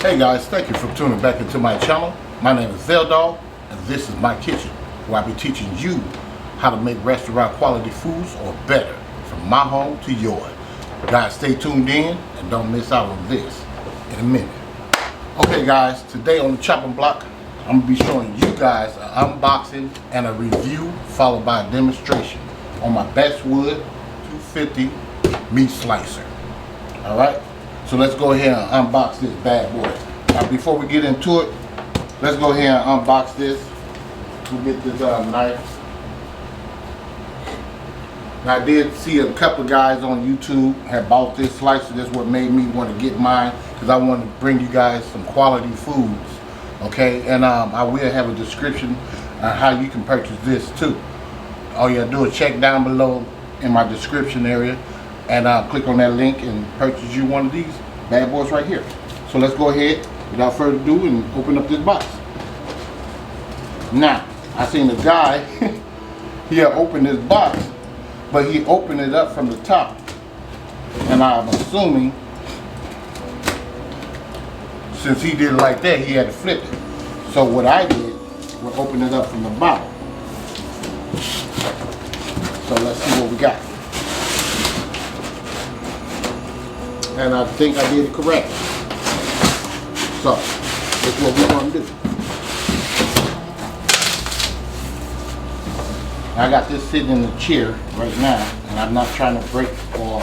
Hey guys, thank you for tuning back into my channel. My name is VELDOGGS, and this is my kitchen, where I'll be teaching you how to make restaurant quality foods or better, from my home to yours. Guys, stay tuned in and don't miss out on this in a minute. Okay guys, today on the chopping block, I'm going to be showing you guys an unboxing and a review followed by a demonstration on my Beswood 250 meat slicer. Alright? So let's go ahead and unbox this bad boy. Now before we get into it, let's go ahead and unbox this. We'll get this knife. Now I did see a couple of guys on YouTube have bought this slicer. That's what made me want to get mine, because I wanted to bring you guys some quality foods. Okay, and I will have a description on how you can purchase this too. All you have to do is check down below in my description area and click on that link and purchase you one of these bad boys right here. So let's go ahead without further ado and open up this box. Now I seen a guy he had opened this box, but he opened it up from the top, and I'm assuming since he did it like that, he had to flip it. So what I did was open it up from the bottom. So let's see what we got. And I think I did it correct. So that's what we're going to do. I got this sitting in the chair right now, and I'm not trying to break or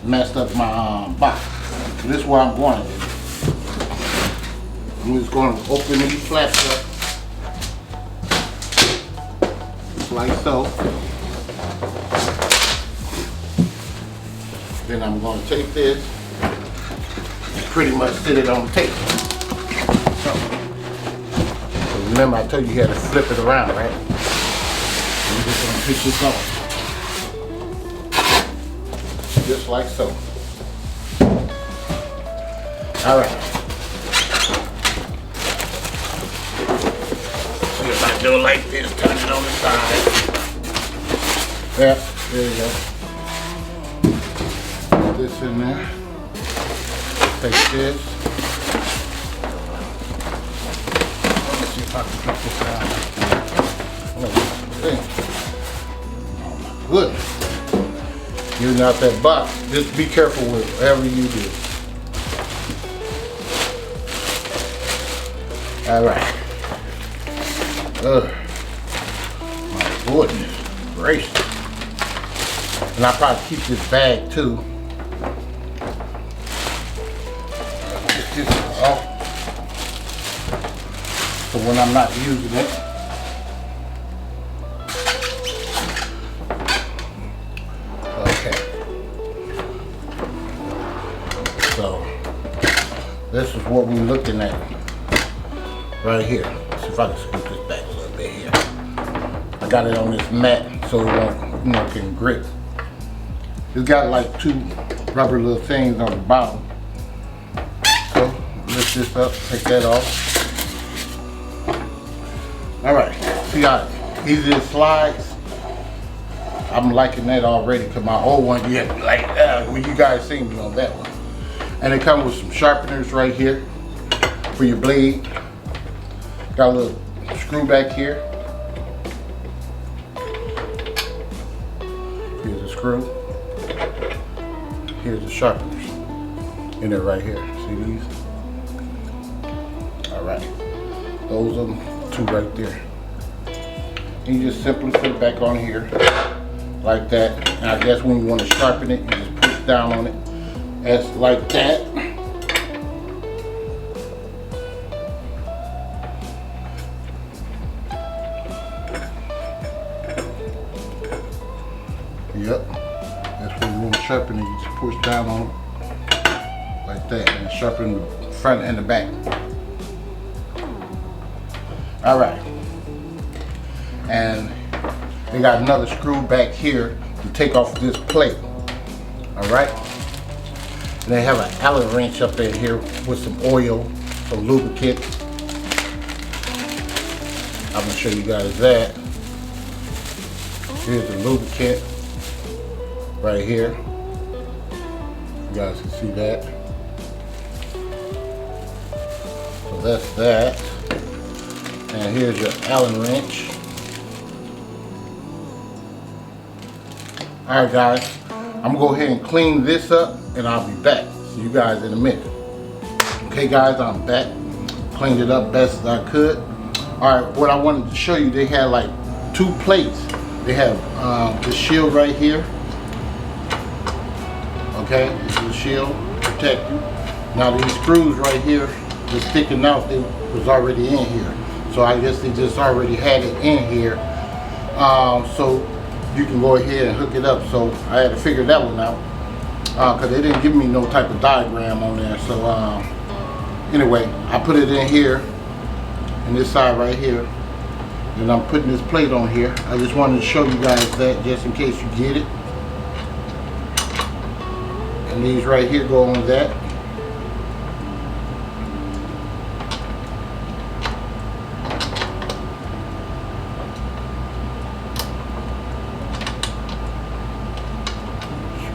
mess up my box. So this is what I'm going to do. I'm just going to open these flaps up like so. Then I'm going to take this and pretty much sit it on the table. So remember I told you you had to flip it around, right? I'm just going to pick this up. Just like so. Alright. See if I do it like this, turn it on the side. Yep, there you go. Put this in there. Take this. Let's see if I can get this out. Oh my goodness. Getting out that box. Just be careful with whatever you do. Alright. My goodness gracious. And I'll probably keep this bag too. Get this off. So when I'm not using it. Okay. So this is what we're looking at right here. Let's see if I can scoot this back a little bit here. I got it on this mat so it won't, can grip. It's got like two rubber little things on the bottom. So lift this up, take that off. Alright, see how easy it slides? I'm liking that already, because my old one, you had like when you guys seen me on that one. And it comes with some sharpeners right here for your blade. Got a little screw back here. Here's a screw. Here's the sharpeners in there right here. See these? Alright. Those are the two right there. And you just simply put it back on here like that. And I guess when you want to sharpen it, you just push down on it. As like that. Yep, that's when you want to sharpen it. You just push down on it like that and sharpen the front and the back. All right, and they got another screw back here to take off this plate. All right, and they have an Allen wrench up in here with some oil, some lubricant. I'm gonna show you guys that. Here's the lubricant. Right here, you guys can see that. that's that. And here's your Allen wrench. Alright guys, I'm gonna go ahead and clean this up and I'll be back. See you guys in a minute. Okay guys, I'm back. Cleaned it up best as I could. Alright, what I wanted to show you, they had like 2 plates. They have the shield right here. Okay, this is the shield, protect you. Now these screws right here, just sticking out, they was already in here. So I guess they just already had it in here. So you can go ahead and hook it up. So I had to figure that one out. Because they didn't give me no type of diagram on there. So anyway, I put it in here, in this side right here. And I'm putting this plate on here. I just wanted to show you guys that just in case you get it. And these right here go on that.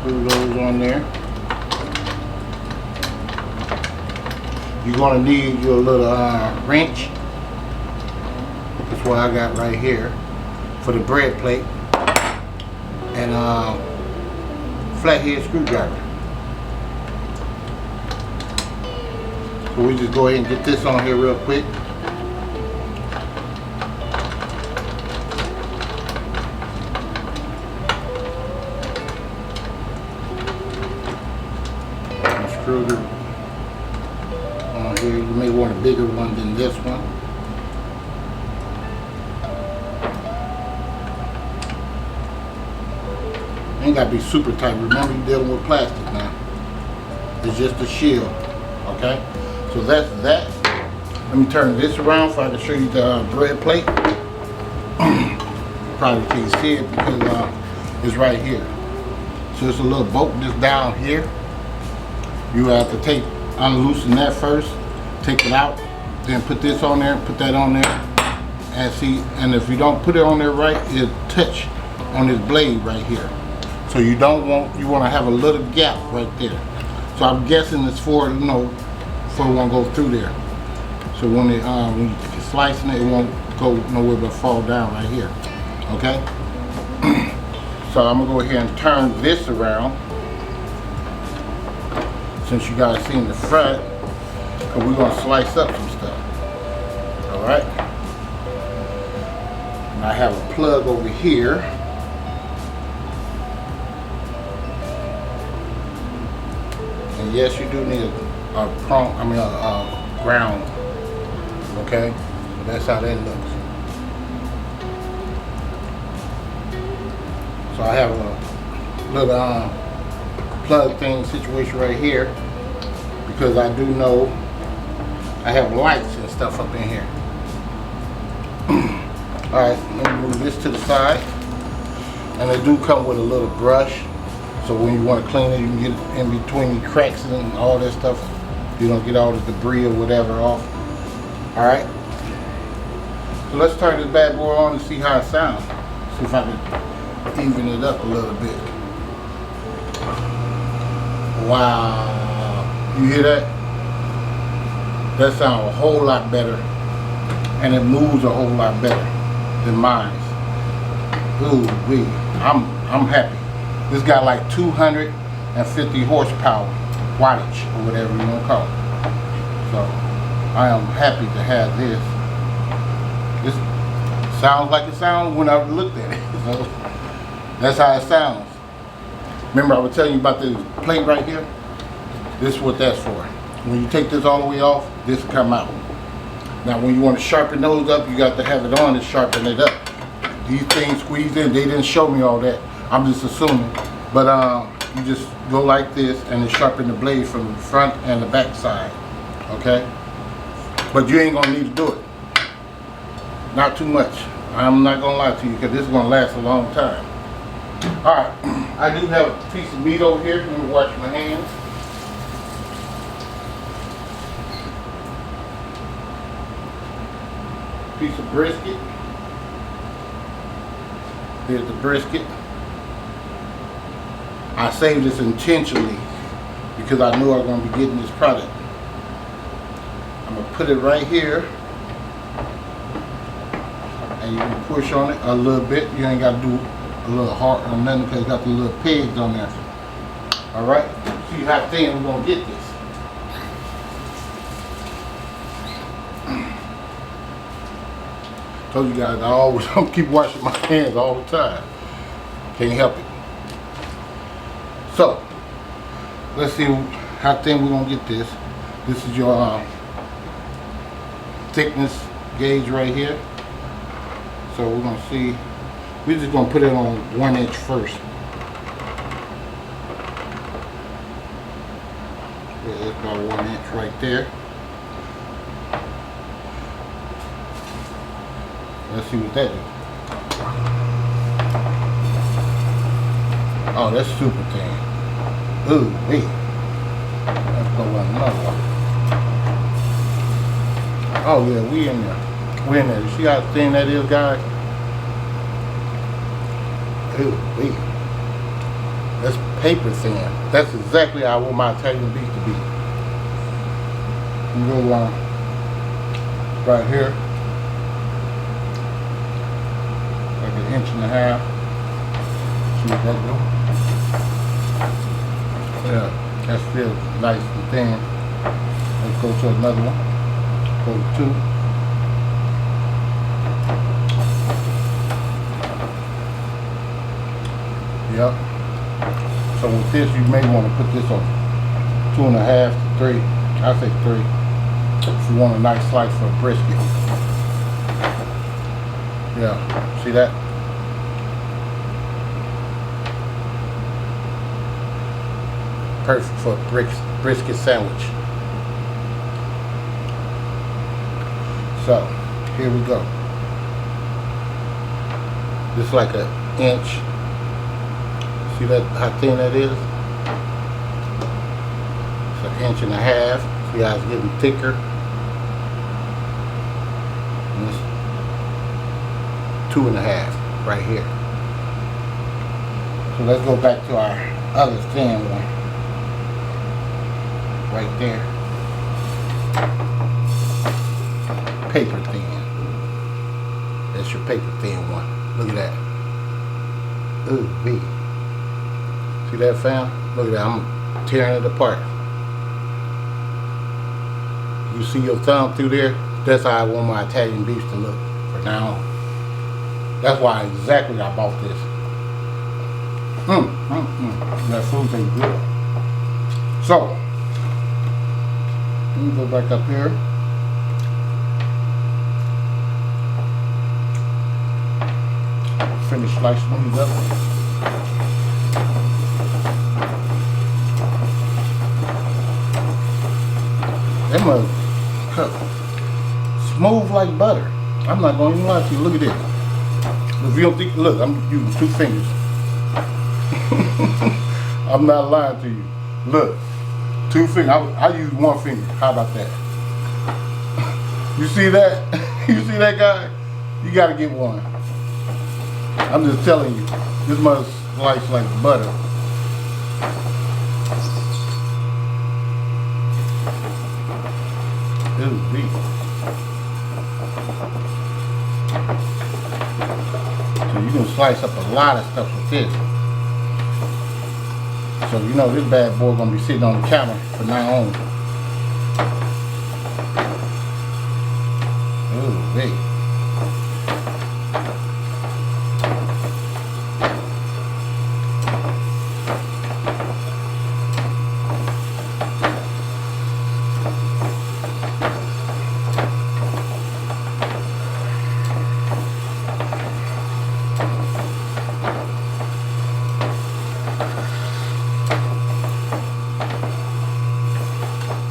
Screw those on there. You're going to need your little wrench. That's what I got right here for the bread plate. And flathead screwdriver. So we just go ahead and get this on here real quick. Screw it on here. You may want a bigger one than this one. Ain't gotta be super tight. Remember, you're dealing with plastic now. It's just a shield. Okay? So that's that. Let me turn this around so I can show you the bread plate. Probably can't see it because it's right here. So it's a little bolt just down here. You have to unloosen that first, take it out, then put this on there, put that on there, and see. And if you don't put it on there right, it'll touch on this blade right here. So you want to have a little gap right there. So I'm guessing it's for, you know, for it won't go through there. So when you're slicing it, it won't go nowhere but fall down right here. Okay? So I'm gonna go ahead and turn this around. Since you guys seen the front, because we're gonna slice up some stuff. All right. And I have a plug over here. And yes, you do need a ground. Okay, so that's how that looks. So I have a little plug thing situation right here because I do know I have lights and stuff up in here. All right, let me move this to the side, and they do come with a little brush. So when you want to clean it, you can get it in between the cracks and all that stuff. You don't get all the debris or whatever off. All right. So let's turn this bad boy on and see how it sounds. See if I can even it up a little bit. Wow. You hear that? That sounds a whole lot better. And it moves a whole lot better than mine. Ooh wee. I'm happy. This got like 250 horsepower, wattage, or whatever you want to call it. So I am happy to have this. This sounds like it sounds when I looked at it. So that's how it sounds. Remember I was telling you about this plate right here? This is what that's for. When you take this all the way off, this will come out. Now when you want to sharpen those up, you got to have it on to sharpen it up. These things squeezed in, they didn't show me all that. I'm just assuming. But you just go like this and then sharpen the blade from the front and the back side. Okay? But you ain't gonna need to do it. Not too much. I'm not gonna lie to you because this is gonna last a long time. Alright, I do have a piece of meat over here. Let me wash my hands. Piece of brisket. Here's the brisket. I saved this intentionally because I knew I was going to be getting this product. I'm gonna put it right here, and you can push on it a little bit. You ain't gotta do a little hard or nothing because it's got the little pegs on there. All right, see how thin we're gonna get this. Told you guys I always keep washing my hands all the time. Can't help it. So let's see how thin we're gonna get this. This is your thickness gauge right here. So we're gonna see. We're just gonna put it on 1 inch first. Yeah, that's about 1 inch right there. Let's see what that is. Oh, that's super thin. Ooh, wait. Let's go with another one. Oh yeah, we in there. We in there. You see how thin that is, guys? Ooh, wait. That's paper thin. That's exactly how I want my Italian beef to be. You go right here. Like 1.5 inches. See what that do? Yeah, that's still nice and thin. Let's go to another one. Go to 2. Yep. So with this, you may want to put this on 2.5 to 3. I say 3. If you want a nice slice for a brisket. Yeah, see that? Perfect for a brisket sandwich. So, here we go. This is like 1 inch. See that, how thin that is? It's 1.5 inches. See how it's getting thicker? And it's 2.5 right here. So let's go back to our other thin one. Right there. Paper thin. That's your paper thin one. Look at that. Ooh, wee. See that, fam? Look at that. I'm tearing it apart. You see your thumb through there? That's how I want my Italian beef to look from now on. That's why exactly I bought this. That food tastes good. So, let me go back up here. Finish slicing these up. They must cut smooth like butter. I'm not going to even lie to you. Look at this. If you don't think, look, I'm using 2 fingers. I'm not lying to you. Look, 2 fingers. I use 1 finger. How about that? You see that? You see that, guy? You got to get one. I'm just telling you. This must slice like butter. Ooh, wee. So you can slice up a lot of stuff with this. So you know this bad boy gonna be sitting on the counter from now on. Ooh, wee.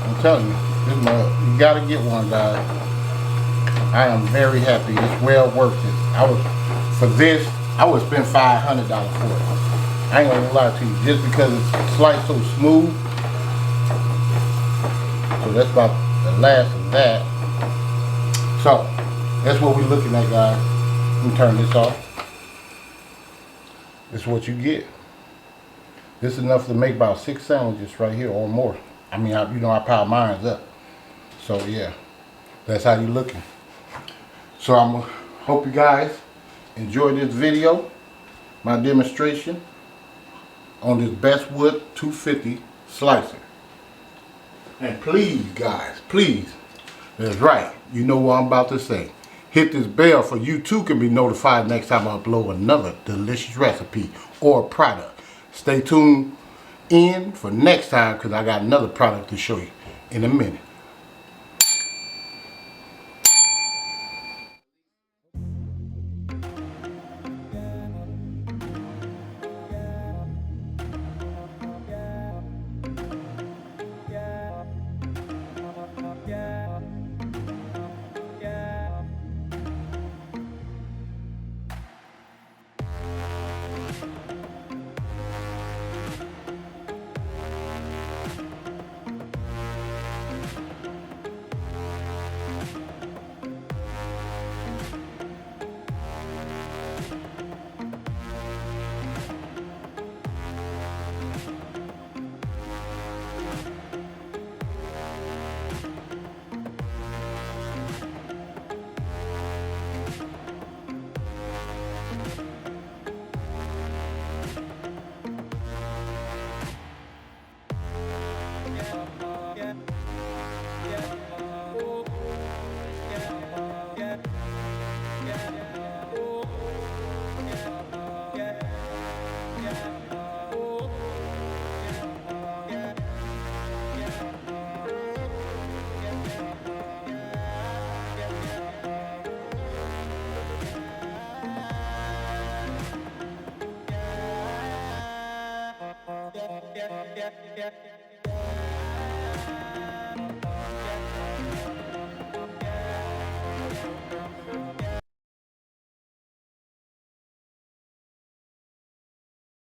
I'm telling you, you gotta get one, guys. I am very happy. It's well worth it. For this, I would spend $500 for it. I ain't gonna lie to you, just because it's sliced so smooth. So that's about the last of that. So that's what we're looking at, guys. Let me turn this off. This is what you get. This is enough to make about 6 sandwiches right here or more. I mean, I pile mine up. So yeah, That's how you looking. So hope you guys enjoy this video, my demonstration on this Beswood 250 slicer. And please guys, please, that's right, you know what I'm about to say. Hit this bell for you too can be notified next time I upload another delicious recipe or product. Stay tuned in for next time because I got another product to show you in a minute.